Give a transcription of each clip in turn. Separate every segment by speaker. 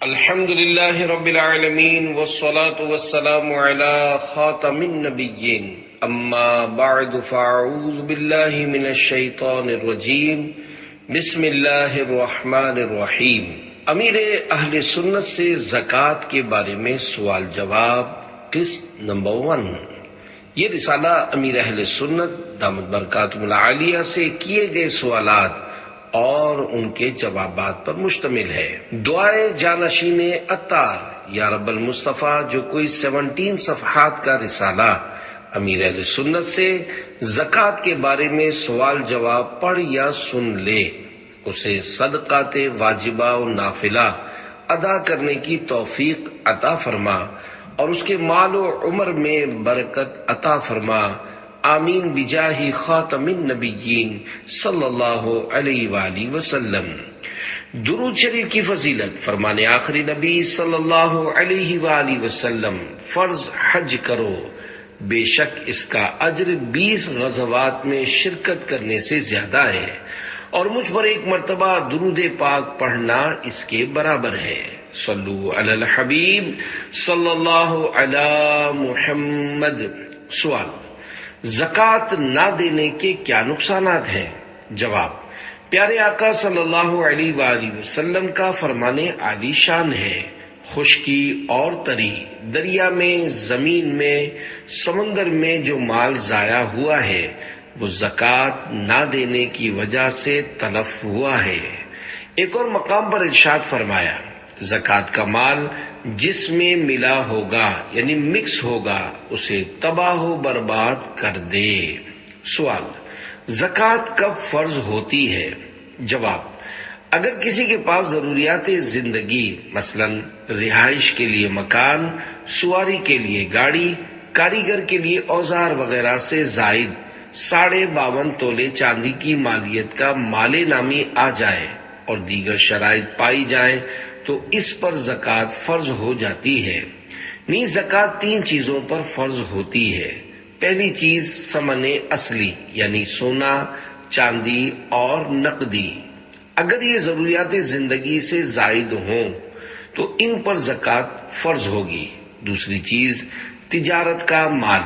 Speaker 1: الحمد لله رب العالمين والصلاة والسلام على خاتم النبيين اما بعد فاعوذ بالله من الشیطان الرجیم بسم اللہ الرحمن الرحیم۔ امیر اہل سنت سے زکوٰۃ کے بارے میں سوال جواب قسط نمبر 1۔ یہ رسالہ امیر اہل سنت دامت برکاتہم العالیہ سے کیے گئے سوالات اور ان کے جوابات پر مشتمل ہے۔ دعائے جانشین عطار یا رب المصطفیٰ، جو کوئی 17 صفحات کا رسالہ امیر اہل سنت سے زکوٰۃ کے بارے میں سوال جواب پڑھ یا سن لے، اسے صدقات واجبہ و نافلہ ادا کرنے کی توفیق عطا فرما اور اس کے مال و عمر میں برکت عطا فرما، آمین بجاہ خاتم النبیین صلی اللہ علیہ وآلہ وسلم۔ درود شریف کی فضیلت، فرمان آخری نبی صلی اللہ علیہ وآلہ وسلم، فرض حج کرو، بے شک اس کا اجر 20 غزوات میں شرکت کرنے سے زیادہ ہے، اور مجھ پر ایک مرتبہ درود پاک پڑھنا اس کے برابر ہے۔ صلو علی الحبیب صلی اللہ علی محمد۔ سوال: زکوٰۃ نہ دینے کے کیا نقصانات ہیں؟ جواب: پیارے آقا صلی اللہ علیہ وآلہ وسلم کا فرمان عالی شان ہے، خشکی اور تری، دریا میں، زمین میں، سمندر میں جو مال ضائع ہوا ہے وہ زکوٰۃ نہ دینے کی وجہ سے تلف ہوا ہے۔ ایک اور مقام پر ارشاد فرمایا، زکوٰۃ کا مال جس میں ملا ہوگا یعنی مکس ہوگا اسے تباہ و برباد کر دے۔ سوال: زکوٰۃ کب فرض ہوتی ہے؟ جواب: اگر کسی کے پاس ضروریات زندگی مثلا رہائش کے لیے مکان، سواری کے لیے گاڑی، کاریگر کے لیے اوزار وغیرہ سے زائد 52.5 تولے چاندی کی مالیت کا مال نامی آ جائے اور دیگر شرائط پائی جائیں تو اس پر زکوٰۃ فرض ہو جاتی ہے۔ نیز زکوٰۃ 3 چیزوں پر فرض ہوتی ہے۔ پہلی چیز ثمن اصلی یعنی سونا، چاندی اور نقدی، اگر یہ ضروریات زندگی سے زائد ہوں تو ان پر زکوٰۃ فرض ہوگی۔ دوسری چیز تجارت کا مال،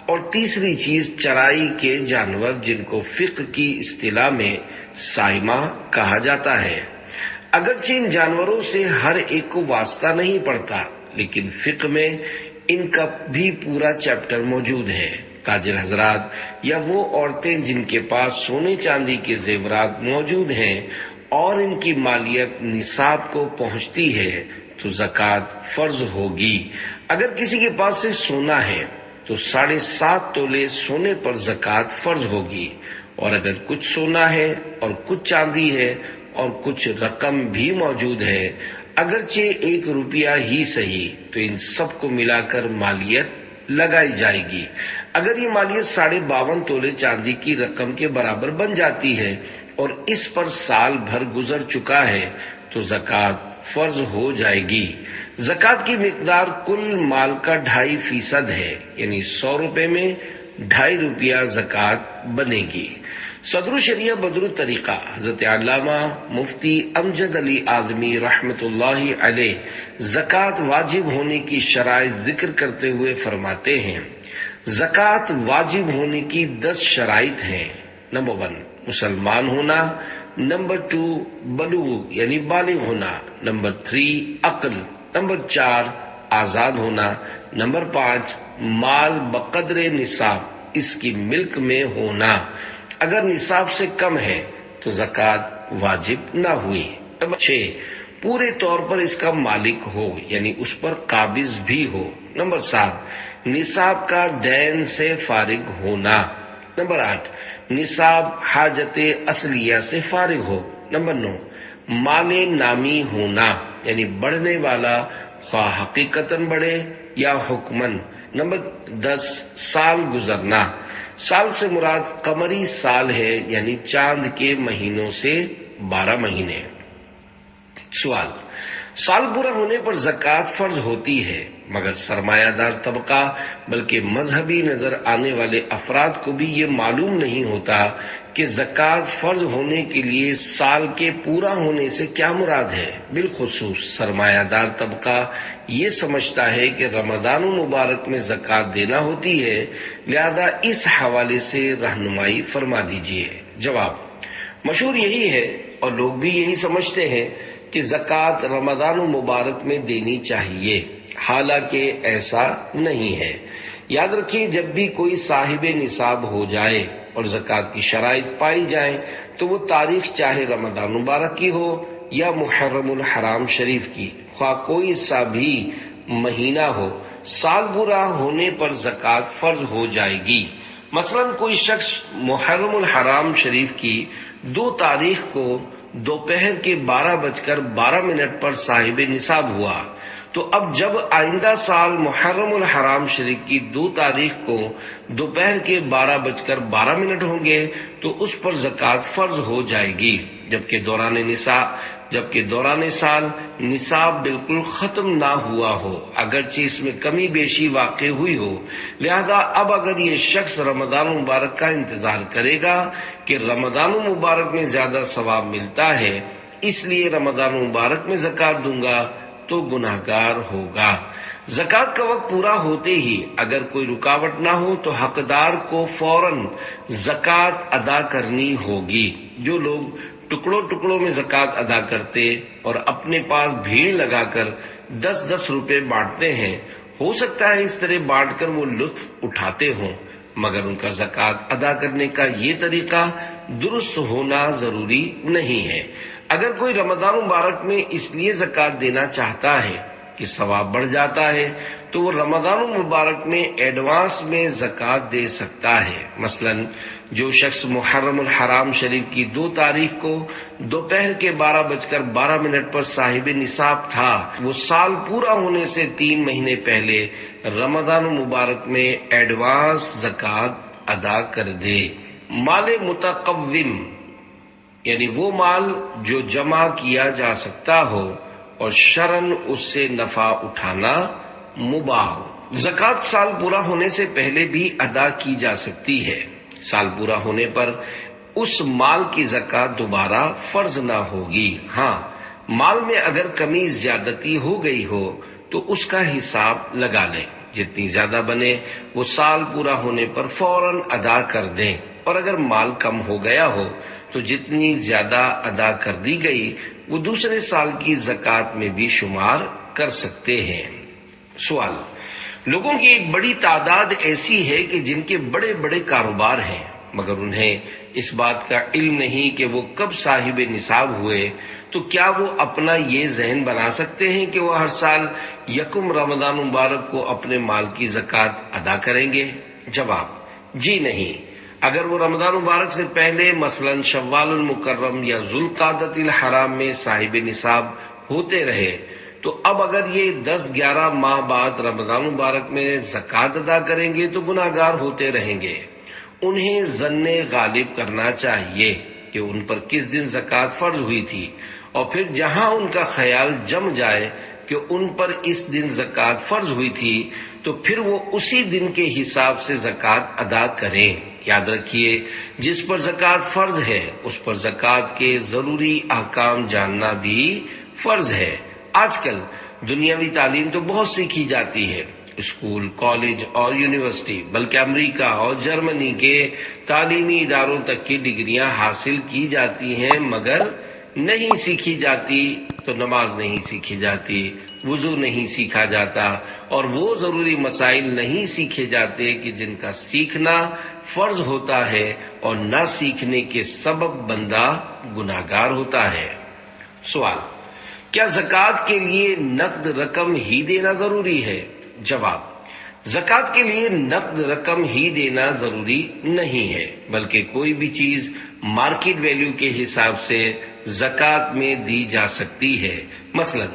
Speaker 1: اور تیسری چیز چرائی کے جانور جن کو فقہ کی اصطلاح میں سائمہ کہا جاتا ہے۔ اگرچہ ان جانوروں سے ہر ایک کو واسطہ نہیں پڑتا، لیکن فقہ میں ان کا بھی پورا چیپٹر موجود ہے۔ تاجر حضرات یا وہ عورتیں جن کے پاس سونے چاندی کے زیورات موجود ہیں اور ان کی مالیت نصاب کو پہنچتی ہے تو زکوٰۃ فرض ہوگی۔ اگر کسی کے پاس صرف سونا ہے تو 7.5 تولے سونے پر زکوٰۃ فرض ہوگی، اور اگر کچھ سونا ہے اور کچھ چاندی ہے اور کچھ رقم بھی موجود ہے، اگرچہ 1 روپیہ ہی صحیح، تو ان سب کو ملا کر مالیت لگائی جائے گی۔ اگر یہ مالیت 52.5 تولے چاندی کی رقم کے برابر بن جاتی ہے اور اس پر سال بھر گزر چکا ہے تو زکوٰۃ فرض ہو جائے گی۔ زکوٰۃ کی مقدار کل مال کا 2.5% ہے، یعنی 100 روپے میں 2.5 روپیہ زکوٰۃ بنے گی۔ صدر شریعہ بدر الطریقہ حضرت علامہ مفتی امجد علی اعظمی رحمۃ اللہ علیہ زکوٰۃ واجب ہونے کی شرائط ذکر کرتے ہوئے فرماتے ہیں، زکوٰۃ واجب ہونے کی 10 شرائط ہیں۔ نمبر 1 مسلمان ہونا، نمبر 2 بلوغ یعنی بالغ ہونا، نمبر 3 عقل، نمبر 4 آزاد ہونا، نمبر 5 مال بقدر نصاب اس کی ملک میں ہونا، اگر نصاب سے کم ہے تو زکوٰۃ واجب نہ ہوئی۔ نمبر 6 پورے طور پر اس کا مالک ہو یعنی اس پر قابض بھی ہو۔ نمبر 7 نصاب کا دین سے فارغ ہونا۔ نمبر 8 نصاب حاجت اصلیہ سے فارغ ہو۔ نمبر 9 مال نامی ہونا یعنی بڑھنے والا، خواہ حقیقتاً بڑھے یا حکماً۔ نمبر 10 سال گزرنا، سال سے مراد قمری سال ہے یعنی چاند کے مہینوں سے 12 مہینے۔ سوال: سال پورا ہونے پر زکوٰۃ فرض ہوتی ہے، مگر سرمایہ دار طبقہ بلکہ مذہبی نظر آنے والے افراد کو بھی یہ معلوم نہیں ہوتا کہ زکوٰۃ فرض ہونے کے لیے سال کے پورا ہونے سے کیا مراد ہے۔ بالخصوص سرمایہ دار طبقہ یہ سمجھتا ہے کہ رمضان المبارک میں زکوٰۃ دینا ہوتی ہے، لہذا اس حوالے سے رہنمائی فرما دیجیے۔ جواب: مشہور یہی ہے اور لوگ بھی یہی سمجھتے ہیں کہ زکوٰۃ رمضان المبارک میں دینی چاہیے، حالانکہ ایسا نہیں ہے۔ یاد رکھیے، جب بھی کوئی صاحب نصاب ہو جائے اور زکوٰۃ کی شرائط پائی جائیں تو وہ تاریخ چاہے رمضان مبارک کی ہو یا محرم الحرام شریف کی، خواہ کوئی سا بھی مہینہ ہو، سال پورا ہونے پر زکوٰۃ فرض ہو جائے گی۔ مثلا کوئی شخص محرم الحرام شریف کی 2 تاریخ کو دوپہر کے 12:12 پر صاحب نصاب ہوا، تو اب جب آئندہ سال محرم الحرام شریف کی 2 تاریخ کو دوپہر کے 12:12 ہوں گے تو اس پر زکوٰۃ فرض ہو جائے گی، جبکہ دوران سال نصاب بالکل ختم نہ ہوا ہو، اگرچہ اس میں کمی بیشی واقع ہوئی ہو۔ لہذا اب اگر یہ شخص رمضان مبارک کا انتظار کرے گا کہ رمضان مبارک میں زیادہ ثواب ملتا ہے، اس لیے رمضان مبارک میں زکوٰۃ دوں گا، تو گناہگار ہوگا۔ زکوٰۃ کا وقت پورا ہوتے ہی اگر کوئی رکاوٹ نہ ہو تو حقدار کو فوراً زکوٰۃ ادا کرنی ہوگی۔ جو لوگ ٹکڑوں میں زکوٰۃ ادا کرتے اور اپنے پاس بھیڑ لگا کر 10 روپے بانٹتے ہیں، ہو سکتا ہے اس طرح بانٹ کر وہ لطف اٹھاتے ہوں، مگر ان کا زکوٰۃ ادا کرنے کا یہ طریقہ درست ہونا ضروری نہیں ہے۔ اگر کوئی رمضان مبارک میں اس لیے زکوٰۃ دینا چاہتا ہے کہ ثواب بڑھ جاتا ہے تو وہ رمضان المبارک میں ایڈوانس میں زکوٰۃ دے سکتا ہے۔ مثلا جو شخص محرم الحرام شریف کی 2 تاریخ کو دوپہر کے 12:12 پر صاحب نصاب تھا، وہ سال پورا ہونے سے 3 مہینے پہلے رمضان المبارک میں ایڈوانس زکوٰۃ ادا کر دے۔ مال متقوم یعنی وہ مال جو جمع کیا جا سکتا ہو اور شرعاً اس سے نفع اٹھانا مباح ہو۔ زکوٰۃ سال پورا ہونے سے پہلے بھی ادا کی جا سکتی ہے۔ سال پورا ہونے پر اس مال کی زکوٰۃ دوبارہ فرض نہ ہوگی۔ ہاں، مال میں اگر کمی زیادتی ہو گئی ہو تو اس کا حساب لگا لیں، جتنی زیادہ بنے وہ سال پورا ہونے پر فوراً ادا کر دیں، اور اگر مال کم ہو گیا ہو تو جتنی زیادہ ادا کر دی گئی وہ دوسرے سال کی زکوٰۃ میں بھی شمار کر سکتے ہیں۔ سوال: لوگوں کی ایک بڑی تعداد ایسی ہے کہ جن کے بڑے بڑے کاروبار ہیں، مگر انہیں اس بات کا علم نہیں کہ وہ کب صاحب نصاب ہوئے، تو کیا وہ اپنا یہ ذہن بنا سکتے ہیں کہ وہ ہر سال 1 رمضان مبارک کو اپنے مال کی زکوٰۃ ادا کریں گے؟ جواب: جی نہیں۔ اگر وہ رمضان مبارک سے پہلے مثلا شوال المکرم یا ذوالقعدۃ الحرام میں صاحب نصاب ہوتے رہے تو اب اگر یہ 10-11 ماہ بعد رمضان مبارک میں زکوٰۃ ادا کریں گے تو گناہگار ہوتے رہیں گے۔ انہیں ظن غالب کرنا چاہیے کہ ان پر کس دن زکوٰۃ فرض ہوئی تھی، اور پھر جہاں ان کا خیال جم جائے کہ ان پر اس دن زکوٰۃ فرض ہوئی تھی تو پھر وہ اسی دن کے حساب سے زکوٰۃ ادا کریں۔ یاد رکھیے، جس پر زکوٰۃ فرض ہے اس پر زکوٰۃ کے ضروری احکام جاننا بھی فرض ہے۔ آج کل دنیاوی تعلیم تو بہت سیکھی جاتی ہے، اسکول، کالج اور یونیورسٹی، بلکہ امریکہ اور جرمنی کے تعلیمی اداروں تک کی ڈگریاں حاصل کی جاتی ہیں، مگر نہیں سیکھی جاتی تو نماز نہیں سیکھی جاتی، وضو نہیں سیکھا جاتا، اور وہ ضروری مسائل نہیں سیکھے جاتے کہ جن کا سیکھنا فرض ہوتا ہے، اور نہ سیکھنے کے سبب بندہ گناہگار ہوتا ہے۔ سوال: کیا زکوٰۃ کے لیے نقد رقم ہی دینا ضروری ہے؟ جواب: زکوٰۃ کے لیے نقد رقم ہی دینا ضروری نہیں ہے، بلکہ کوئی بھی چیز مارکیٹ ویلیو کے حساب سے زکوٰۃ میں دی جا سکتی ہے۔ مثلا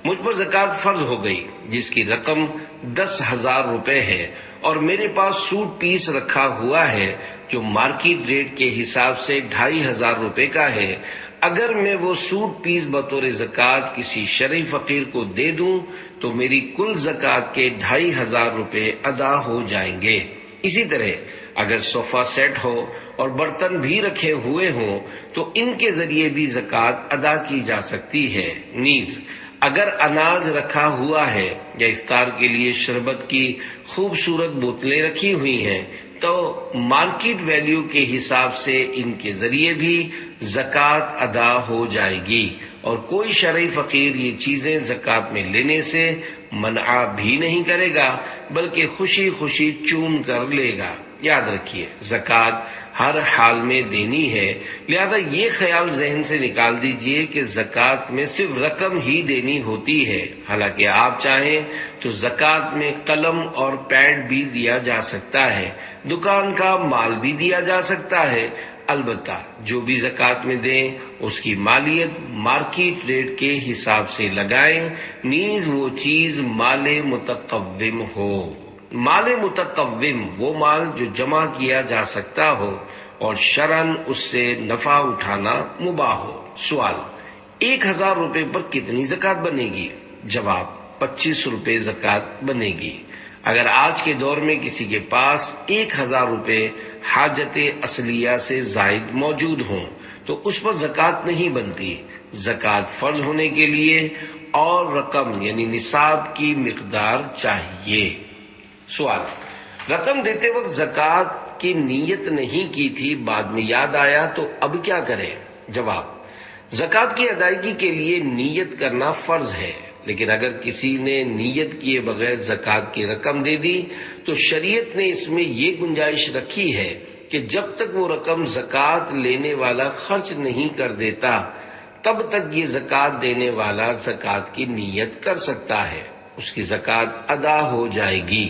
Speaker 1: مجھ پر زکوٰۃ فرض ہو گئی، جس کی رقم 10,000 روپے ہے اور میرے پاس سوٹ پیس رکھا ہوا ہے جو مارکیٹ ریٹ کے حساب سے 2,500 روپے کا ہے، اگر میں وہ سوٹ پیس بطور زکوٰۃ کسی شرعی فقیر کو دے دوں تو میری کل زکوٰۃ کے 2,500 روپے ادا ہو جائیں گے۔ اسی طرح اگر صوفہ سیٹ ہو اور برتن بھی رکھے ہوئے ہوں تو ان کے ذریعے بھی زکوٰۃ ادا کی جا سکتی ہے۔ نیز اگر اناج رکھا ہوا ہے یا افطار کے لیے شربت کی خوبصورت بوتلیں رکھی ہوئی ہیں تو مارکیٹ ویلیو کے حساب سے ان کے ذریعے بھی زکوٰۃ ادا ہو جائے گی، اور کوئی شرعی فقیر یہ چیزیں زکوٰۃ میں لینے سے منع بھی نہیں کرے گا بلکہ خوشی خوشی چون کر لے گا۔ یاد رکھیے زکوٰۃ ہر حال میں دینی ہے، لہذا یہ خیال ذہن سے نکال دیجئے کہ زکوٰۃ میں صرف رقم ہی دینی ہوتی ہے، حالانکہ آپ چاہیں تو زکوٰۃ میں قلم اور پیڈ بھی دیا جا سکتا ہے، دکان کا مال بھی دیا جا سکتا ہے، البتہ جو بھی زکوٰۃ میں دیں اس کی مالیت مارکیٹ ریٹ کے حساب سے لگائیں، نیز وہ چیز مال متقوم ہو۔ مال متقوم وہ مال جو جمع کیا جا سکتا ہو اور شرعاً اس سے نفع اٹھانا مباح ہو۔ سوال: 1,000 روپے پر کتنی زکوٰۃ بنے گی؟ جواب: 25 روپے زکوٰۃ بنے گی۔ اگر آج کے دور میں کسی کے پاس 1,000 روپے حاجت اصلیہ سے زائد موجود ہوں تو اس پر زکوٰۃ نہیں بنتی۔ زکوٰۃ فرض ہونے کے لیے اور رقم یعنی نصاب کی مقدار چاہیے۔ سوال: رقم دیتے وقت زکوٰۃ کی نیت نہیں کی تھی، بعد میں یاد آیا تو اب کیا کرے؟ جواب: زکوٰۃ کی ادائیگی کے لیے نیت کرنا فرض ہے، لیکن اگر کسی نے نیت کیے بغیر زکوٰۃ کی رقم دے دی تو شریعت نے اس میں یہ گنجائش رکھی ہے کہ جب تک وہ رقم زکوٰۃ لینے والا خرچ نہیں کر دیتا تب تک یہ زکوٰۃ دینے والا زکوٰۃ کی نیت کر سکتا ہے، اس کی زکوٰۃ ادا ہو جائے گی۔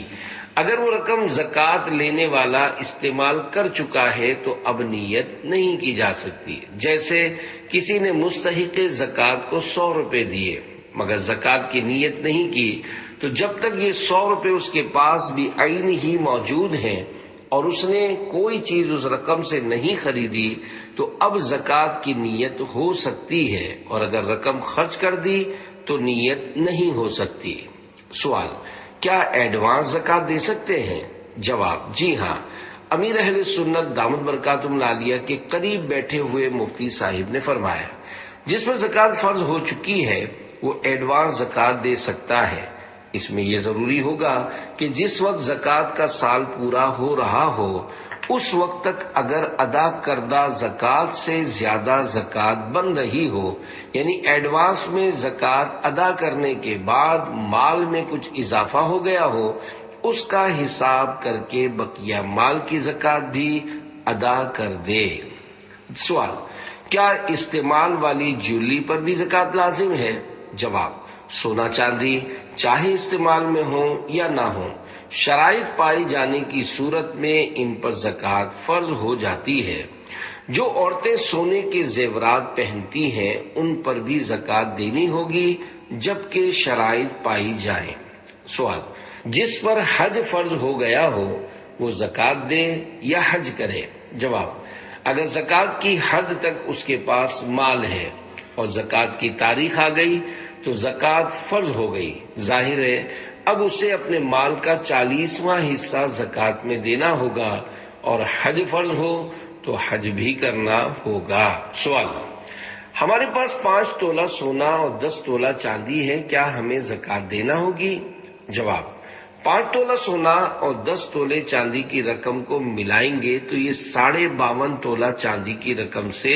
Speaker 1: اگر وہ رقم زکوٰۃ لینے والا استعمال کر چکا ہے تو اب نیت نہیں کی جا سکتی۔ جیسے کسی نے مستحق زکوٰۃ کو 100 روپے دیے مگر زکوٰۃ کی نیت نہیں کی تو جب تک یہ 100 روپے اس کے پاس بھی عین ہی موجود ہیں اور اس نے کوئی چیز اس رقم سے نہیں خریدی تو اب زکوٰۃ کی نیت ہو سکتی ہے، اور اگر رقم خرچ کر دی تو نیت نہیں ہو سکتی۔ سوال: کیا ایڈوانس زکوٰۃ دے سکتے ہیں؟ جواب: جی ہاں، امیر اہل سنت دامت برکاتہم العالیہ کے قریب بیٹھے ہوئے مفتی صاحب نے فرمایا جس پر زکوٰۃ فرض ہو چکی ہے وہ ایڈوانس زکوٰۃ دے سکتا ہے۔ اس میں یہ ضروری ہوگا کہ جس وقت زکوٰۃ کا سال پورا ہو رہا ہو اس وقت تک اگر ادا کردہ زکوٰۃ سے زیادہ زکوٰۃ بن رہی ہو، یعنی ایڈوانس میں زکوٰۃ ادا کرنے کے بعد مال میں کچھ اضافہ ہو گیا ہو، اس کا حساب کر کے بقیہ مال کی زکوٰۃ بھی ادا کر دے۔ سوال: کیا استعمال والی جیولری پر بھی زکوٰۃ لازم ہے؟ جواب: سونا چاندی چاہے استعمال میں ہو یا نہ ہو، شرائط پائی جانے کی صورت میں ان پر زکوٰۃ فرض ہو جاتی ہے۔ جو عورتیں سونے کے زیورات پہنتی ہیں ان پر بھی زکوٰۃ دینی ہوگی جبکہ شرائط پائی جائیں۔ سوال: جس پر حج فرض ہو گیا ہو وہ زکوٰۃ دے یا حج کرے؟ جواب: اگر زکوٰۃ کی حد تک اس کے پاس مال ہے اور زکوٰۃ کی تاریخ آ گئی تو زکوٰۃ فرض ہو گئی، ظاہر ہے اب اسے اپنے مال کا 40واں حصہ زکوٰۃ میں دینا ہوگا، اور حج فرض ہو تو حج بھی کرنا ہوگا۔ سوال: ہمارے پاس 5 تولہ سونا اور 10 تولہ چاندی ہے، کیا ہمیں زکوٰۃ دینا ہوگی؟ جواب: 5 تولہ سونا اور 10 تولے چاندی کی رقم کو ملائیں گے تو یہ 52.5 تولہ چاندی کی رقم سے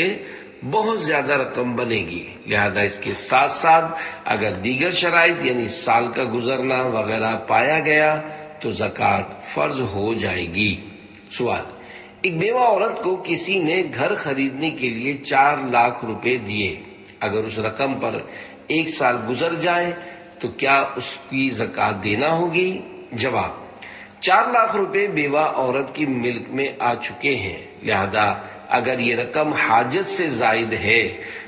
Speaker 1: بہت زیادہ رقم بنے گی، لہذا اس کے ساتھ ساتھ اگر دیگر شرائط یعنی سال کا گزرنا وغیرہ پایا گیا تو زکوٰۃ فرض ہو جائے گی۔ سوال: ایک بیوہ عورت کو کسی نے گھر خریدنے کے لیے 4 لاکھ روپے دیے، اگر اس رقم پر 1 سال گزر جائے تو کیا اس کی زکوٰۃ دینا ہوگی؟ جواب: 4 لاکھ روپے بیوہ عورت کی ملک میں آ چکے ہیں، لہذا اگر یہ رقم حاجت سے زائد ہے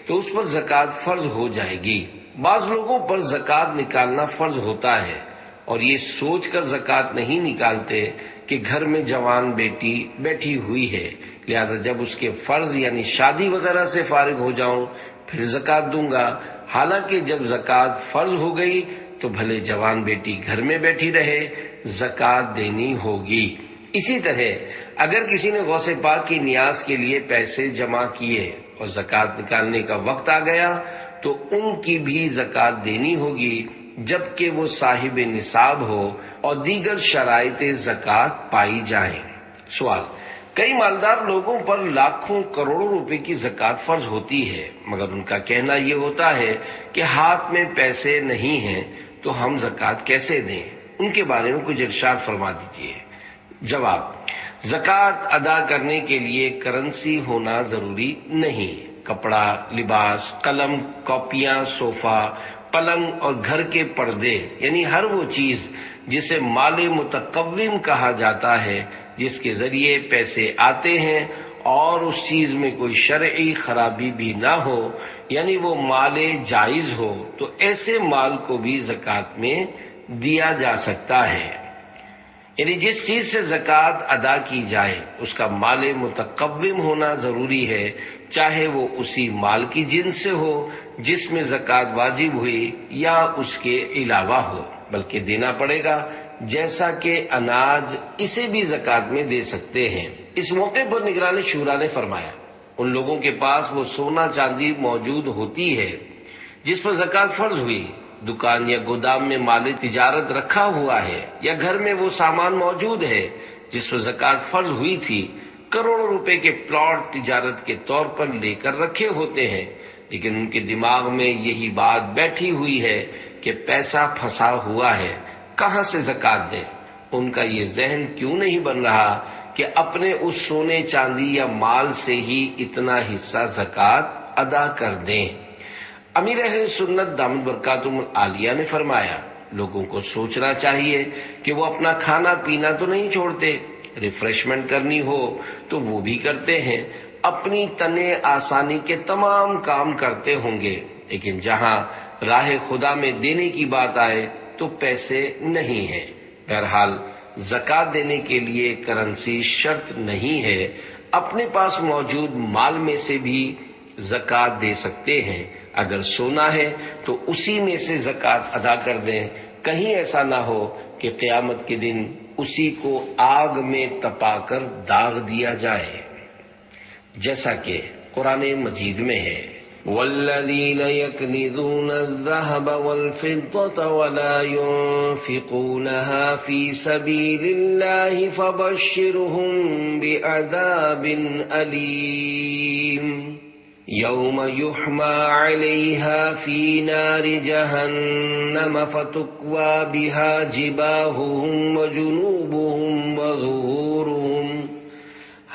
Speaker 1: تو اس پر زکوٰۃ فرض ہو جائے گی۔ بعض لوگوں پر زکوٰۃ نکالنا فرض ہوتا ہے اور یہ سوچ کر زکوٰۃ نہیں نکالتے کہ گھر میں جوان بیٹی بیٹھی ہوئی ہے، لہذا جب اس کے فرض یعنی شادی وغیرہ سے فارغ ہو جاؤں پھر زکوٰۃ دوں گا، حالانکہ جب زکوٰۃ فرض ہو گئی تو بھلے جوان بیٹی گھر میں بیٹھی رہے، زکوٰۃ دینی ہوگی۔ اسی طرح اگر کسی نے غوث پاک کی نیاز کے لیے پیسے جمع کیے اور زکوٰۃ نکالنے کا وقت آ گیا تو ان کی بھی زکوٰۃ دینی ہوگی، جبکہ وہ صاحب نصاب ہو اور دیگر شرائط زکوٰۃ پائی جائیں۔ سوال: کئی مالدار لوگوں پر لاکھوں کروڑوں روپے کی زکوٰۃ فرض ہوتی ہے، مگر ان کا کہنا یہ ہوتا ہے کہ ہاتھ میں پیسے نہیں ہیں تو ہم زکوٰۃ کیسے دیں؟ ان کے بارے میں کچھ ارشاد فرما دیجیے۔ جواب: زکوٰۃ ادا کرنے کے لیے کرنسی ہونا ضروری نہیں۔ کپڑا، لباس، قلم، کاپیاں، صوفہ، پلنگ اور گھر کے پردے یعنی ہر وہ چیز جسے مال متقوم کہا جاتا ہے، جس کے ذریعے پیسے آتے ہیں اور اس چیز میں کوئی شرعی خرابی بھی نہ ہو، یعنی وہ مال جائز ہو، تو ایسے مال کو بھی زکوٰۃ میں دیا جا سکتا ہے۔ یعنی جس چیز سے زکوٰۃ ادا کی جائے اس کا مال متقوم ہونا ضروری ہے، چاہے وہ اسی مال کی جنس سے ہو جس میں زکوٰۃ واجب ہوئی یا اس کے علاوہ ہو، بلکہ دینا پڑے گا، جیسا کہ اناج اسے بھی زکوٰۃ میں دے سکتے ہیں۔ اس موقع پر نگران شورا نے فرمایا ان لوگوں کے پاس وہ سونا چاندی موجود ہوتی ہے جس پر زکوٰۃ فرض ہوئی، دکان یا گودام میں مال تجارت رکھا ہوا ہے، یا گھر میں وہ سامان موجود ہے جس پر زکوٰۃ فرض ہوئی تھی، کروڑوں روپے کے پلاٹ تجارت کے طور پر لے کر رکھے ہوتے ہیں، لیکن ان کے دماغ میں یہی بات بیٹھی ہوئی ہے کہ پیسہ پھنسا ہوا ہے، کہاں سے زکوٰۃ دیں؟ ان کا یہ ذہن کیوں نہیں بن رہا کہ اپنے اس سونے چاندی یا مال سے ہی اتنا حصہ زکوٰۃ ادا کر دیں؟ امیر اہل سنت دامت برکاتہم العالیہ نے فرمایا لوگوں کو سوچنا چاہیے کہ وہ اپنا کھانا پینا تو نہیں چھوڑتے، ریفریشمنٹ کرنی ہو تو وہ بھی کرتے ہیں، اپنی تنے آسانی کے تمام کام کرتے ہوں گے، لیکن جہاں راہ خدا میں دینے کی بات آئے تو پیسے نہیں ہیں۔ بہرحال زکوٰۃ دینے کے لیے کرنسی شرط نہیں ہے، اپنے پاس موجود مال میں سے بھی زکوٰۃ دے سکتے ہیں، اگر سونا ہے تو اسی میں سے زکوٰۃ ادا کر دیں، کہیں ایسا نہ ہو کہ قیامت کے دن اسی کو آگ میں تپا کر داغ دیا جائے، جیسا کہ قرآن مجید میں ہے وَالَّذِينَ يَكْنِزُونَ الذَّهَبَ وَالْفِضَّةَ وَلَا يُنْفِقُونَهَا فِي سَبِيلِ اللَّهِ فَبَشِّرْهُم بِعَذَابٍ أَلِيمٍ يَوْمَ يُحْمَى عَلَيْهَا فِي نَارِ جَهَنَّمَ فَتُكْوَى بِهَا جِبَاهُهُمْ وَجُنُوبُهُمْ وَظُهُورُهُمْ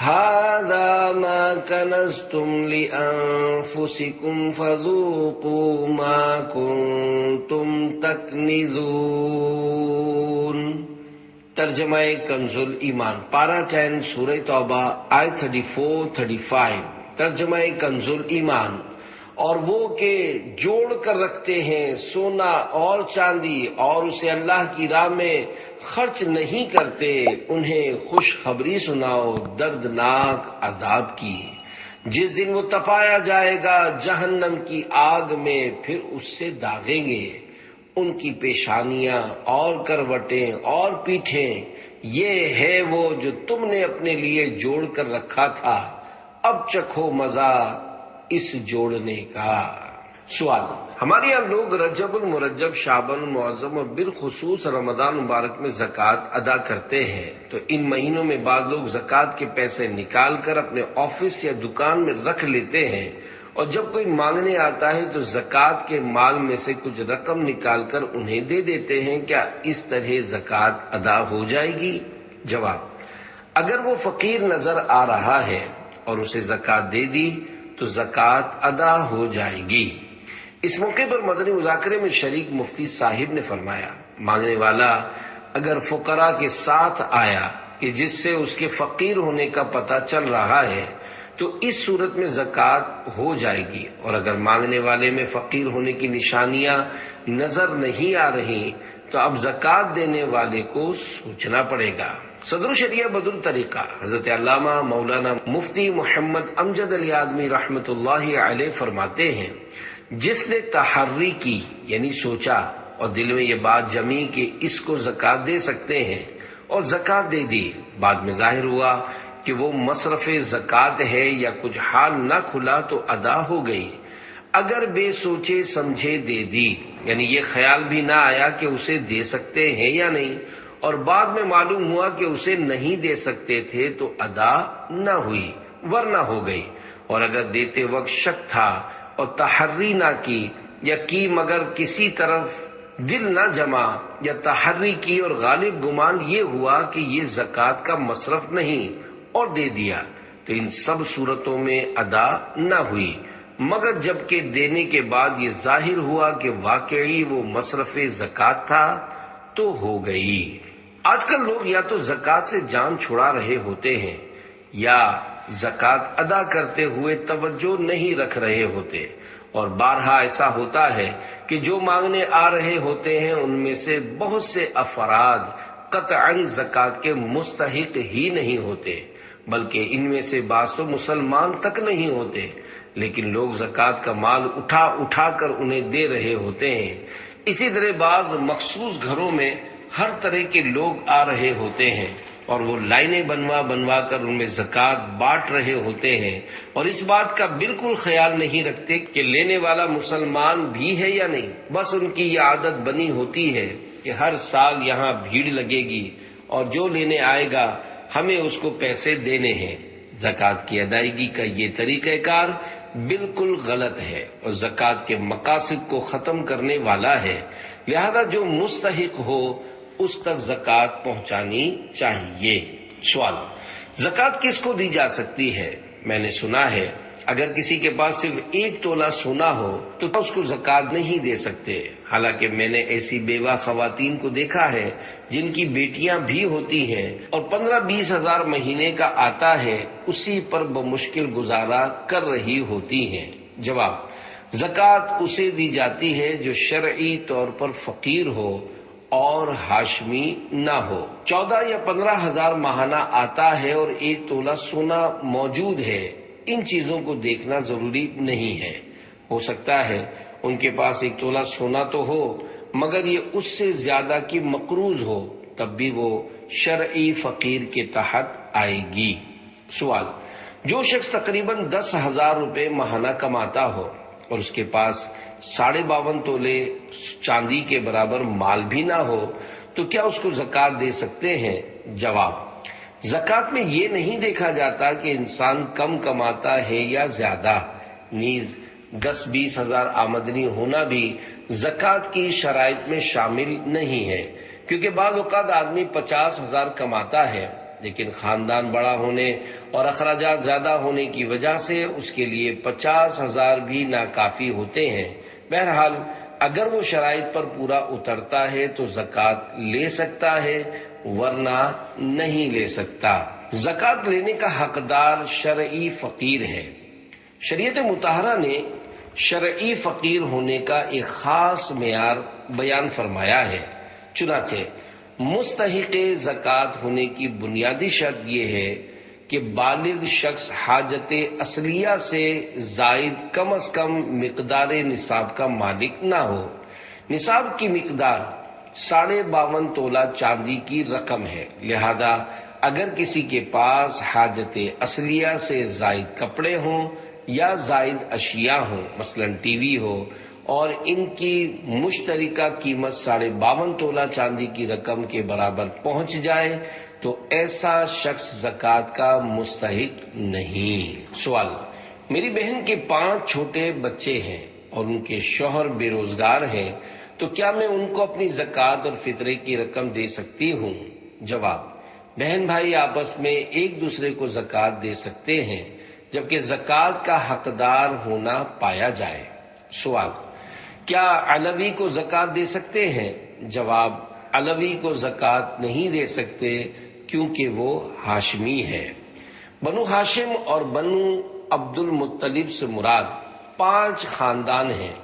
Speaker 1: هَذَا مَا كَنَزْتُمْ لِأَنفُسِكُمْ فَذُوقُوا مَا كُنتُمْ تَكْنِزُونَ۔ ترجمہ کنز الایمان، پارہ 10 سورہ توبہ آیت 34-35۔ ترجمہ کنز الایمان، اور وہ کہ جوڑ کر رکھتے ہیں سونا اور چاندی اور اسے اللہ کی راہ میں خرچ نہیں کرتے، انہیں خوشخبری سناؤ دردناک عذاب کی، جس دن وہ تپایا جائے گا جہنم کی آگ میں، پھر اس سے داغیں گے ان کی پیشانیاں اور کروٹیں اور پیٹھیں، یہ ہے وہ جو تم نے اپنے لیے جوڑ کر رکھا تھا، اب چکھو مزہ اس جوڑنے کا۔ سوال: ہمارے یہاں لوگ رجب المرجب، شعبان المعظم اور بالخصوص رمضان مبارک میں زکوٰۃ ادا کرتے ہیں، تو ان مہینوں میں بعض لوگ زکوٰۃ کے پیسے نکال کر اپنے آفس یا دکان میں رکھ لیتے ہیں، اور جب کوئی مانگنے آتا ہے تو زکوٰۃ کے مال میں سے کچھ رقم نکال کر انہیں دے دیتے ہیں، کیا اس طرح زکوٰۃ ادا ہو جائے گی؟ جواب: اگر وہ فقیر نظر آ رہا ہے اور اسے زکوٰۃ دے دی تو زکوٰۃ ادا ہو جائے گی۔ اس موقع پر مدنی مذاکرے میں شریک مفتی صاحب نے فرمایا مانگنے والا اگر فقراء کے ساتھ آیا کہ جس سے اس کے فقیر ہونے کا پتہ چل رہا ہے تو اس صورت میں زکوٰۃ ہو جائے گی، اور اگر مانگنے والے میں فقیر ہونے کی نشانیاں نظر نہیں آ رہی تو اب زکوٰۃ دینے والے کو سوچنا پڑے گا۔ صدر شریعہ بدر طریقہ حضرت علامہ مولانا مفتی محمد امجد علی آدمی رحمۃ اللہ علیہ فرماتے ہیں، جس نے تحری کی یعنی سوچا اور دل میں یہ بات جمی کہ اس کو زکوٰۃ دے سکتے ہیں اور زکوٰۃ دے دی، بعد میں ظاہر ہوا کہ وہ مصرف زکوٰۃ ہے یا کچھ حال نہ کھلا تو ادا ہو گئی۔ اگر بے سوچے سمجھے دے دی یعنی یہ خیال بھی نہ آیا کہ اسے دے سکتے ہیں یا نہیں، اور بعد میں معلوم ہوا کہ اسے نہیں دے سکتے تھے تو ادا نہ ہوئی ورنہ ہو گئی، اور اگر دیتے وقت شک تھا اور تحری نہ کی یا کی مگر کسی طرف دل نہ جما یا تحری کی اور غالب گمان یہ ہوا کہ یہ زکوٰۃ کا مصرف نہیں اور دے دیا، تو ان سب صورتوں میں ادا نہ ہوئی، مگر جبکہ دینے کے بعد یہ ظاہر ہوا کہ واقعی وہ مصرف زکوٰۃ تھا تو ہو گئی۔ آج کل لوگ یا تو زکوٰۃ سے جان چھڑا رہے ہوتے ہیں یا زکوٰۃ ادا کرتے ہوئے توجہ نہیں رکھ رہے ہوتے، اور بارہا ایسا ہوتا ہے کہ جو مانگنے آ رہے ہوتے ہیں ان میں سے بہت سے افراد قطعاً زکوٰۃ کے مستحق ہی نہیں ہوتے، بلکہ ان میں سے بعض تو مسلمان تک نہیں ہوتے، لیکن لوگ زکوٰۃ کا مال اٹھا اٹھا کر انہیں دے رہے ہوتے ہیں۔ اسی طرح بعض مخصوص گھروں میں ہر طرح کے لوگ آ رہے ہوتے ہیں اور وہ لائنیں بنوا کر ان میں زکوٰۃ بانٹ رہے ہوتے ہیں، اور اس بات کا بالکل خیال نہیں رکھتے کہ لینے والا مسلمان بھی ہے یا نہیں۔ بس ان کی یہ عادت بنی ہوتی ہے کہ ہر سال یہاں بھیڑ لگے گی اور جو لینے آئے گا ہمیں اس کو پیسے دینے ہیں۔ زکوٰۃ کی ادائیگی کا یہ طریقہ کار بالکل غلط ہے اور زکوٰۃ کے مقاصد کو ختم کرنے والا ہے، لہذا جو مستحق ہو اس تک زکوٰۃ پہنچانی چاہیے۔ سوال: زکوٰۃ کس کو دی جا سکتی ہے؟ میں نے سنا ہے اگر کسی کے پاس صرف 1 تولہ سونا ہو تو اس کو زکوٰۃ نہیں دے سکتے، حالانکہ میں نے ایسی بیوہ خواتین کو دیکھا ہے جن کی بیٹیاں بھی ہوتی ہیں اور 15-20 ہزار مہینے کا آتا ہے، اسی پر بمشکل گزارا کر رہی ہوتی ہیں۔ جواب: زکوٰۃ اسے دی جاتی ہے جو شرعی طور پر فقیر ہو اور ہاشمی نہ ہو۔ 14 یا 15 ہزار ماہانہ آتا ہے اور 1 تولہ سونا موجود ہے، ان چیزوں کو دیکھنا ضروری نہیں ہے۔ ہو سکتا ہے ان کے پاس 1 تولہ سونا تو ہو مگر یہ اس سے زیادہ کی مقروض ہو، تب بھی وہ شرعی فقیر کے تحت آئے گی۔ سوال: جو شخص تقریباً 10,000 روپے ماہانہ کماتا ہو اور اس کے پاس 52.5 تولے چاندی کے برابر مال بھی نہ ہو تو کیا اس کو زکوٰۃ دے سکتے ہیں؟ جواب: زکوٰۃ میں یہ نہیں دیکھا جاتا کہ انسان کم کماتا ہے یا زیادہ، نیز 10-20 ہزار آمدنی ہونا بھی زکوٰۃ کی شرائط میں شامل نہیں ہے، کیونکہ بعض اوقات آدمی 50 ہزار کماتا ہے لیکن خاندان بڑا ہونے اور اخراجات زیادہ ہونے کی وجہ سے اس کے لیے 50 ہزار بھی ناکافی ہوتے ہیں۔ بہرحال اگر وہ شرائط پر پورا اترتا ہے تو زکوٰۃ لے سکتا ہے ورنہ نہیں لے سکتا۔ زکوٰۃ لینے کا حقدار شرعی فقیر ہے۔ شریعت مطہرہ نے شرعی فقیر ہونے کا ایک خاص معیار بیان فرمایا ہے، چنانچہ مستحق زکوٰۃ ہونے کی بنیادی شرط یہ ہے کہ بالغ شخص حاجت اصلیہ سے زائد کم از کم مقدار نصاب کا مالک نہ ہو۔ نصاب کی مقدار 52.5 تولہ چاندی کی رقم ہے، لہذا اگر کسی کے پاس حاجت اصلیہ سے زائد کپڑے ہوں یا زائد اشیاء ہوں، مثلا ٹی وی ہو، اور ان کی مشترکہ قیمت 52.5 تولہ چاندی کی رقم کے برابر پہنچ جائے تو ایسا شخص زکوٰۃ کا مستحق نہیں۔ سوال: میری بہن کے 5 چھوٹے بچے ہیں اور ان کے شوہر بے روزگار ہیں، تو کیا میں ان کو اپنی زکوٰۃ اور فطرے کی رقم دے سکتی ہوں؟ جواب: بہن بھائی آپس میں ایک دوسرے کو زکوٰۃ دے سکتے ہیں جبکہ زکوٰۃ کا حقدار ہونا پایا جائے۔ سوال: کیا علوی کو زکوٰۃ دے سکتے ہیں؟ جواب: علوی کو زکوٰۃ نہیں دے سکتے کیونکہ وہ ہاشمی ہے۔ بنو ہاشم اور بنو عبد المطلب سے مراد 5 خاندان ہیں: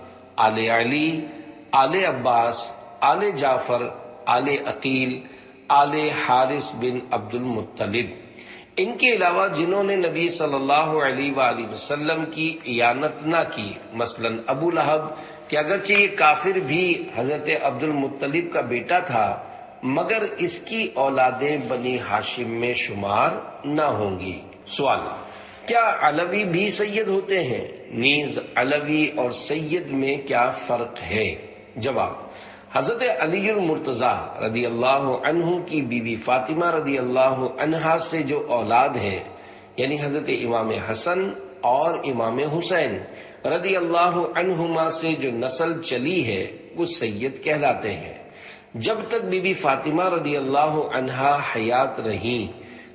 Speaker 1: آل علی، آل عباس، آل جعفر، آل عقیل، آل حارث بن عبد المطلب، ان کے علاوہ جنہوں نے نبی صلی اللہ علیہ وآلہ وسلم کی اعانت نہ کی، مثلا ابو لہب، کہ اگرچہ یہ کافر بھی حضرت عبد المطلب کا بیٹا تھا مگر اس کی اولادیں بنی ہاشم میں شمار نہ ہوں گی۔ سوال: کیا علوی بھی سید ہوتے ہیں؟ نیز علوی اور سید میں کیا فرق ہے؟ جواب: حضرت علی المرتضیٰ رضی اللہ عنہ کی بیوی فاطمہ رضی اللہ عنہا سے جو اولاد ہے، یعنی حضرت امام حسن اور امام حسین رضی اللہ عنہما سے جو نسل چلی ہے وہ سید کہلاتے ہیں۔ جب تک بی بی فاطمہ رضی اللہ عنہا حیات رہیں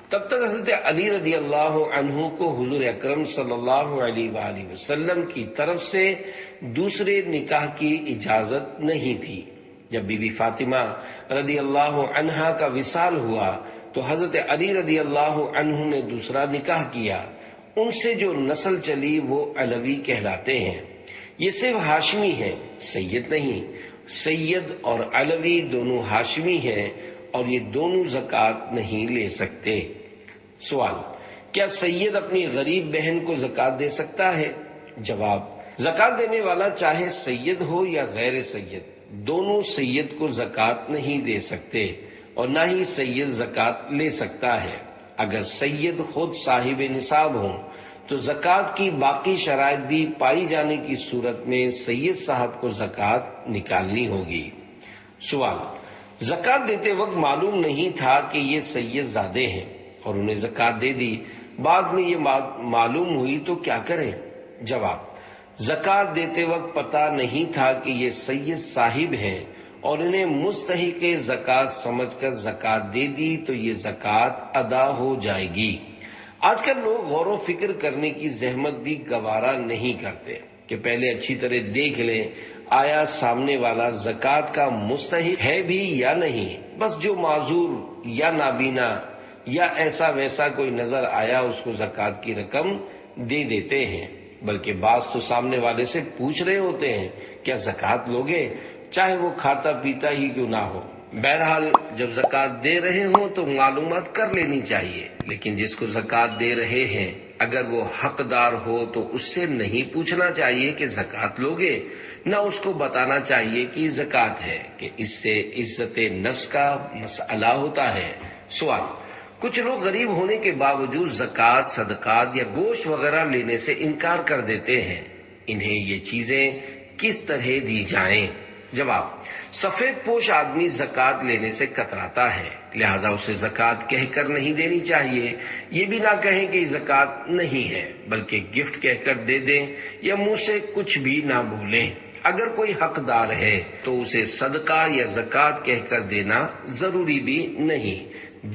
Speaker 1: تب تک حضرت علی رضی اللہ عنہ کو حضور اکرم صلی اللہ علیہ وآلہ وسلم کی طرف سے دوسرے نکاح کی اجازت نہیں تھی۔ جب بی بی فاطمہ رضی اللہ عنہا کا وصال ہوا تو حضرت علی رضی اللہ عنہ نے دوسرا نکاح کیا، ان سے جو نسل چلی وہ علوی کہلاتے ہیں۔ یہ صرف ہاشمی ہیں، سید نہیں۔ سید اور علوی دونوں ہاشمی ہیں اور یہ دونوں زکوٰۃ نہیں لے سکتے۔ سوال: کیا سید اپنی غریب بہن کو زکوٰۃ دے سکتا ہے؟ جواب: زکوٰۃ دینے والا چاہے سید ہو یا غیر سید، دونوں سید کو زکوٰۃ نہیں دے سکتے اور نہ ہی سید زکوٰۃ لے سکتا ہے۔ اگر سید خود صاحب نصاب ہوں تو زکوٰۃ کی باقی شرائط بھی پائی جانے کی صورت میں سید صاحب کو زکوٰۃ نکالنی ہوگی۔ سوال: زکوٰۃ دیتے وقت معلوم نہیں تھا کہ یہ سید زادے ہیں اور انہیں زکوٰۃ دے دی، بعد میں یہ معلوم ہوئی تو کیا کریں؟ جواب: زکوٰۃ دیتے وقت پتہ نہیں تھا کہ یہ سید صاحب ہیں اور انہیں مستحق زکوٰۃ سمجھ کر زکوٰۃ دے دی تو یہ زکوٰۃ ادا ہو جائے گی۔ آج کل لوگ غور و فکر کرنے کی زحمت بھی گوارا نہیں کرتے کہ پہلے اچھی طرح دیکھ لیں آیا سامنے والا زکوٰۃ کا مستحق ہے بھی یا نہیں۔ بس جو معذور یا نابینا یا ایسا ویسا کوئی نظر آیا اس کو زکوٰۃ کی رقم دے دیتے ہیں، بلکہ بعض تو سامنے والے سے پوچھ رہے ہوتے ہیں کیا زکوٰۃ لوگے، چاہے وہ کھاتا پیتا ہی کیوں نہ ہو۔ بہرحال جب زکوٰۃ دے رہے ہوں تو معلومات کر لینی چاہیے، لیکن جس کو زکوٰۃ دے رہے ہیں اگر وہ حقدار ہو تو اس سے نہیں پوچھنا چاہیے کہ زکوٰۃ لوگے، نہ اس کو بتانا چاہیے کہ زکوٰۃ ہے، کہ اس سے عزت نفس کا مسئلہ ہوتا ہے۔ سوال: کچھ لوگ غریب ہونے کے باوجود زکوٰۃ، صدقات یا گوشت وغیرہ لینے سے انکار کر دیتے ہیں، انہیں یہ چیزیں کس طرح دی جائیں؟ جواب: سفید پوش آدمی زکوٰۃ لینے سے کتراتا ہے، لہذا اسے زکوٰۃ کہہ کر نہیں دینی چاہیے۔ یہ بھی نہ کہیں کہ زکوٰۃ نہیں ہے، بلکہ گفٹ کہہ کر دے دیں یا منہ سے کچھ بھی نہ بولیں۔ اگر کوئی حقدار ہے تو اسے صدقہ یا زکوٰۃ کہہ کر دینا ضروری بھی نہیں،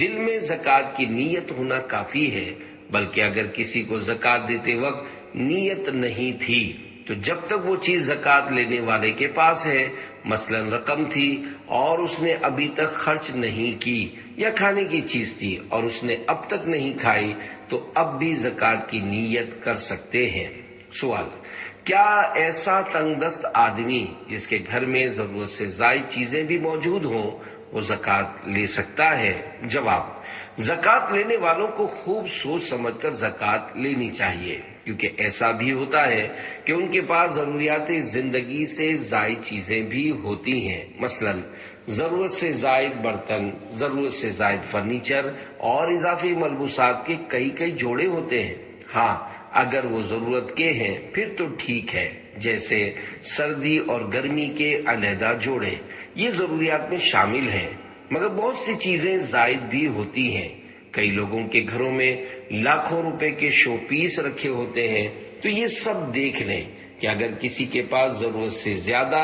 Speaker 1: دل میں زکوٰۃ کی نیت ہونا کافی ہے، بلکہ اگر کسی کو زکوٰۃ دیتے وقت نیت نہیں تھی تو جب تک وہ چیز زکوٰۃ لینے والے کے پاس ہے، مثلا رقم تھی اور اس نے ابھی تک خرچ نہیں کی، یا کھانے کی چیز تھی اور اس نے اب تک نہیں کھائی، تو اب بھی زکوٰۃ کی نیت کر سکتے ہیں۔ سوال: کیا ایسا تنگ دست آدمی جس کے گھر میں ضرورت سے زائد چیزیں بھی موجود ہوں وہ زکوٰۃ لے سکتا ہے؟ جواب: زکوٰۃ لینے والوں کو خوب سوچ سمجھ کر زکوٰۃ لینی چاہیے، کیونکہ ایسا بھی ہوتا ہے کہ ان کے پاس ضروریات زندگی سے زائد چیزیں بھی ہوتی ہیں، مثلا ضرورت سے زائد برتن، ضرورت سے زائد فرنیچر اور اضافی ملبوسات کے کئی جوڑے ہوتے ہیں۔ ہاں اگر وہ ضرورت کے ہیں پھر تو ٹھیک ہے، جیسے سردی اور گرمی کے علیحدہ جوڑے، یہ ضروریات میں شامل ہیں، مگر بہت سی چیزیں زائد بھی ہوتی ہیں۔ کئی لوگوں کے گھروں میں لاکھوں روپے کے شو پیس رکھے ہوتے ہیں، تو یہ سب دیکھ لیں کہ اگر کسی کے پاس ضرورت سے زیادہ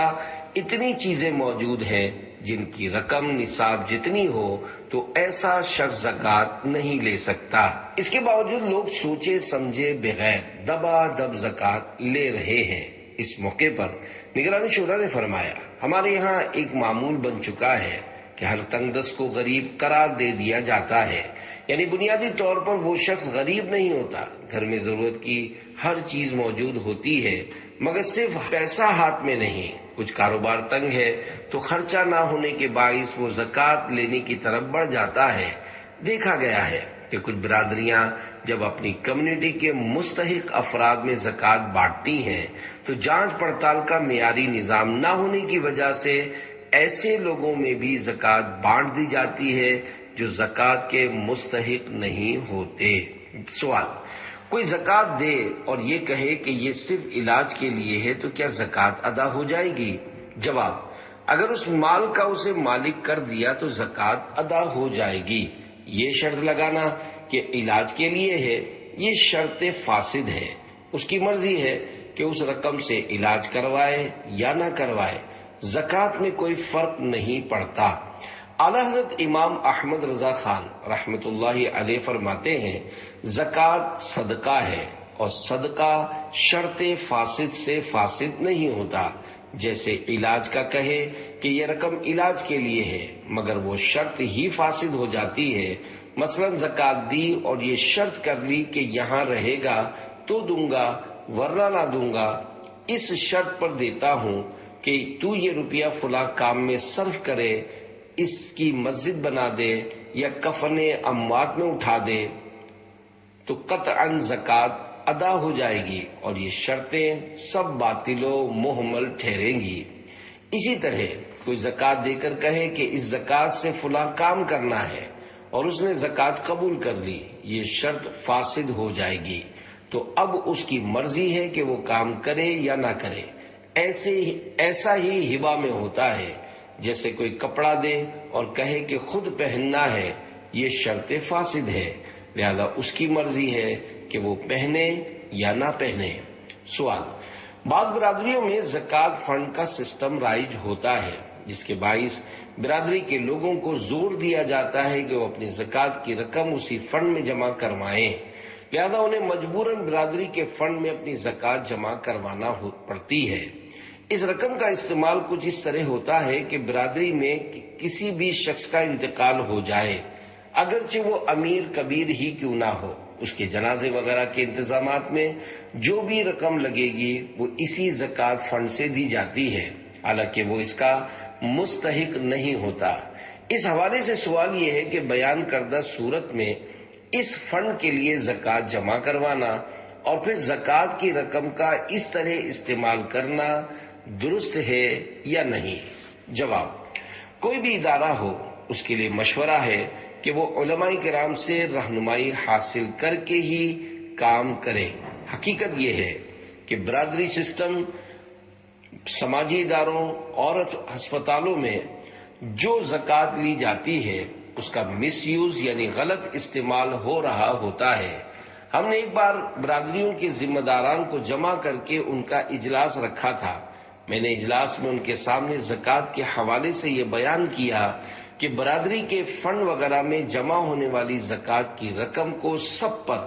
Speaker 1: اتنی چیزیں موجود ہیں جن کی رقم نصاب جتنی ہو تو ایسا شخص زکوٰۃ نہیں لے سکتا۔ اس کے باوجود لوگ سوچے سمجھے بغیر دبا دب زکوٰۃ لے رہے ہیں۔ اس موقع پر نگرانی شورا نے فرمایا، ہمارے یہاں ایک معمول بن چکا ہے کہ ہر تنگدست کو غریب قرار دے دیا جاتا ہے، یعنی بنیادی طور پر وہ شخص غریب نہیں ہوتا، گھر میں ضرورت کی ہر چیز موجود ہوتی ہے، مگر صرف پیسہ ہاتھ میں نہیں، کچھ کاروبار تنگ ہے تو خرچہ نہ ہونے کے باعث وہ زکوٰۃ لینے کی طرف بڑھ جاتا ہے۔ دیکھا گیا ہے کہ کچھ برادریاں جب اپنی کمیونٹی کے مستحق افراد میں زکوٰۃ بانٹتی ہیں تو جانچ پڑتال کا معیاری نظام نہ ہونے کی وجہ سے ایسے لوگوں میں بھی زکوٰۃ بانٹ دی جاتی ہے جو زکوٰۃ کے مستحق نہیں ہوتے۔ سوال: کوئی زکوٰۃ دے اور یہ کہے کہ یہ صرف علاج کے لیے ہے تو کیا زکوٰۃ ادا ہو جائے گی؟ جواب: اگر اس مال کا اسے مالک کر دیا تو زکوٰۃ ادا ہو جائے گی۔ یہ شرط لگانا کہ علاج کے لیے ہے، یہ شرط فاسد ہے۔ اس کی مرضی ہے کہ اس رقم سے علاج کروائے یا نہ کروائے، زکوٰۃ میں کوئی فرق نہیں پڑتا۔ اعلیٰ حضرت امام احمد رضا خان رحمۃ اللہ علیہ فرماتے ہیں، زکوٰۃ صدقہ ہے اور صدقہ شرط فاسد سے فاسد نہیں ہوتا۔ جیسے علاج کا کہے کہ یہ رقم علاج کے لیے ہے مگر وہ شرط ہی فاسد ہو جاتی ہے۔ مثلا زکوٰۃ دی اور یہ شرط کر لی کہ یہاں رہے گا تو دوں گا ورنہ نہ دوں گا، اس شرط پر دیتا ہوں کہ تو یہ روپیہ فلاں کام میں صرف کرے، اس کی مسجد بنا دے یا کفن اموات میں اٹھا دے، تو قطعاً زکوٰۃ ادا ہو جائے گی اور یہ شرطیں سب باطل و مہمل ٹھہریں گی۔ اسی طرح کوئی زکوٰۃ دے کر کہے کہ اس زکوٰۃ سے فلاں کام کرنا ہے اور اس نے زکوٰۃ قبول کر لی، یہ شرط فاسد ہو جائے گی، تو اب اس کی مرضی ہے کہ وہ کام کرے یا نہ کرے۔ ایسا ہی ہبہ میں ہوتا ہے، جیسے کوئی کپڑا دے اور کہے کہ خود پہننا ہے، یہ شرط فاسد ہے، لہذا اس کی مرضی ہے کہ وہ پہنے یا نہ پہنے۔ سوال: بعض برادریوں میں زکوٰۃ فنڈ کا سسٹم رائج ہوتا ہے جس کے باعث برادری کے لوگوں کو زور دیا جاتا ہے کہ وہ اپنی زکوٰۃ کی رقم اسی فنڈ میں جمع کروائیں، لہذا انہیں مجبوراً برادری کے فنڈ میں اپنی زکوٰۃ جمع کروانا پڑتی ہے۔ اس رقم کا استعمال کچھ اس طرح ہوتا ہے کہ برادری میں کسی بھی شخص کا انتقال ہو جائے، اگرچہ وہ امیر کبیر ہی کیوں نہ ہو، اس کے جنازے وغیرہ کے انتظامات میں جو بھی رقم لگے گی وہ اسی زکوٰۃ فنڈ سے دی جاتی ہے، حالانکہ وہ اس کا مستحق نہیں ہوتا۔ اس حوالے سے سوال یہ ہے کہ بیان کردہ صورت میں اس فنڈ کے لیے زکوٰۃ جمع کروانا اور پھر زکوٰۃ کی رقم کا اس طرح استعمال کرنا درست ہے یا نہیں؟ جواب: کوئی بھی ادارہ ہو اس کے لیے مشورہ ہے کہ وہ علماء کرام سے رہنمائی حاصل کر کے ہی کام کرے۔ حقیقت یہ ہے کہ برادری سسٹم، سماجی اداروں اور ہسپتالوں میں جو زکوٰۃ لی جاتی ہے اس کا مس یوز یعنی غلط استعمال ہو رہا ہوتا ہے۔ ہم نے ایک بار برادریوں کے ذمہ داران کو جمع کر کے ان کا اجلاس رکھا تھا۔ میں نے اجلاس میں ان کے سامنے زکوٰۃ کے حوالے سے یہ بیان کیا کہ برادری کے فنڈ وغیرہ میں جمع ہونے والی زکوٰۃ کی رقم کو سب پر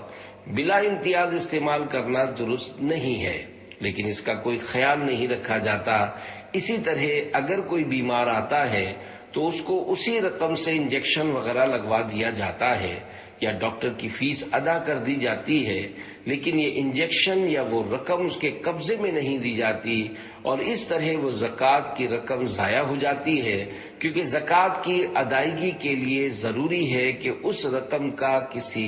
Speaker 1: بلا امتیاز استعمال کرنا درست نہیں ہے، لیکن اس کا کوئی خیال نہیں رکھا جاتا۔ اسی طرح اگر کوئی بیمار آتا ہے تو اس کو اسی رقم سے انجیکشن وغیرہ لگوا دیا جاتا ہے یا ڈاکٹر کی فیس ادا کر دی جاتی ہے، لیکن یہ انجیکشن یا وہ رقم اس کے قبضے میں نہیں دی جاتی، اور اس طرح وہ زکوٰۃ کی رقم ضائع ہو جاتی ہے، کیونکہ زکوٰۃ کی ادائیگی کے لیے ضروری ہے کہ اس رقم کا کسی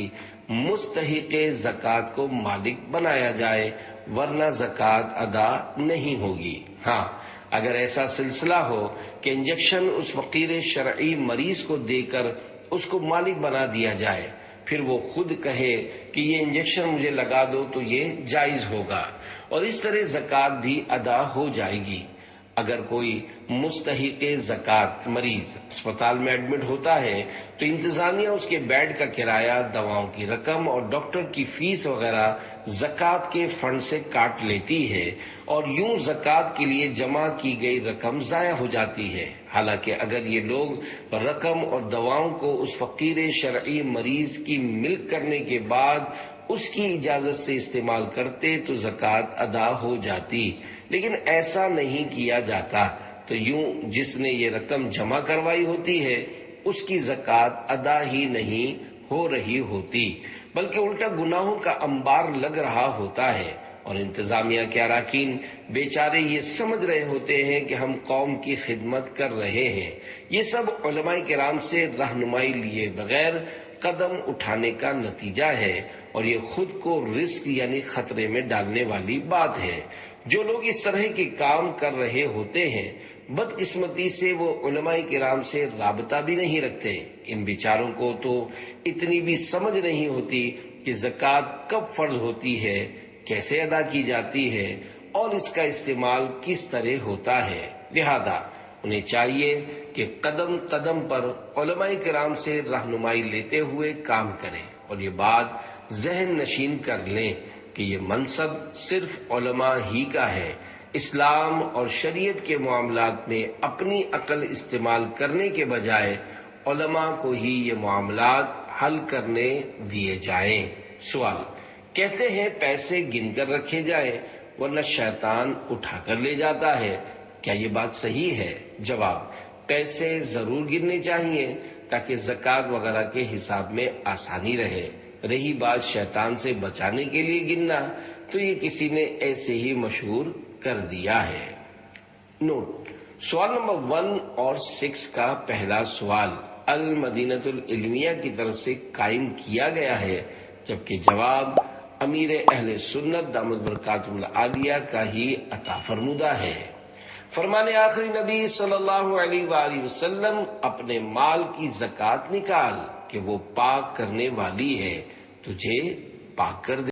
Speaker 1: مستحق زکوٰۃ کو مالک بنایا جائے، ورنہ زکوٰۃ ادا نہیں ہوگی۔ ہاں، اگر ایسا سلسلہ ہو کہ انجیکشن اس فقیر شرعی مریض کو دے کر اس کو مالک بنا دیا جائے، پھر وہ خود کہے کہ یہ انجیکشن مجھے لگا دو تو یہ جائز ہوگا، اور اس طرح زکوٰۃ بھی ادا ہو جائے گی۔ اگر کوئی مستحق زکوٰۃ مریض اسپتال میں ایڈمٹ ہوتا ہے تو انتظامیہ اس کے بیڈ کا کرایہ، دواؤں کی رقم اور ڈاکٹر کی فیس وغیرہ زکوٰۃ کے فنڈ سے کاٹ لیتی ہے، اور یوں زکوٰۃ کے لیے جمع کی گئی رقم ضائع ہو جاتی ہے۔ حالانکہ اگر یہ لوگ رقم اور دواؤں کو اس فقیر شرعی مریض کی ملک کرنے کے بعد اس کی اجازت سے استعمال کرتے تو زکوٰۃ ادا ہو جاتی، لیکن ایسا نہیں کیا جاتا، تو یوں جس نے یہ رقم جمع کروائی ہوتی ہے اس کی زکوٰۃ ادا ہی نہیں ہو رہی ہوتی، بلکہ الٹا گناہوں کا انبار لگ رہا ہوتا ہے، اور انتظامیہ کے اراکین بیچارے یہ سمجھ رہے ہوتے ہیں کہ ہم قوم کی خدمت کر رہے ہیں۔ یہ سب علماء کرام سے رہنمائی لیے بغیر قدم اٹھانے کا نتیجہ ہے، اور یہ خود کو رسک یعنی خطرے میں ڈالنے والی بات ہے۔ جو لوگ اس طرح کے کام کر رہے ہوتے ہیں، بدقسمتی سے وہ علماء کرام سے رابطہ بھی نہیں رکھتے۔ ان بیچاروں کو تو اتنی بھی سمجھ نہیں ہوتی کہ زکوٰۃ کب فرض ہوتی ہے، کیسے ادا کی جاتی ہے اور اس کا استعمال کس طرح ہوتا ہے۔ لہذا انہیں چاہیے کہ قدم قدم پر علماء کرام سے رہنمائی لیتے ہوئے کام کریں، اور یہ بات ذہن نشین کر لیں کہ یہ منصب صرف علماء ہی کا ہے۔ اسلام اور شریعت کے معاملات میں اپنی عقل استعمال کرنے کے بجائے علماء کو ہی یہ معاملات حل کرنے دیے جائیں۔ سوال: کہتے ہیں پیسے گن کر رکھے جائیں ورنہ شیطان اٹھا کر لے جاتا ہے، کیا یہ بات صحیح ہے؟ جواب: پیسے ضرور گننے چاہیے تاکہ زکوٰۃ وغیرہ کے حساب میں آسانی رہے۔ رہی بات شیطان سے بچانے کے لیے گننا، تو یہ کسی نے ایسے ہی مشہور کر دیا ہے۔ نوٹ: سوال نمبر 1 اور 6 کا پہلا سوال المدینۃ العلمیہ کی طرف سے قائم کیا گیا ہے، جبکہ جواب امیر اہل سنت دامت برکاتہ العالیہ کا ہی عطا فرمودہ ہے۔ فرمان آخری نبی صلی اللہ علیہ وآلہ وسلم: اپنے مال کی زکوٰۃ نکال کہ وہ پاک کرنے والی ہے، تجھے پاک کر دے۔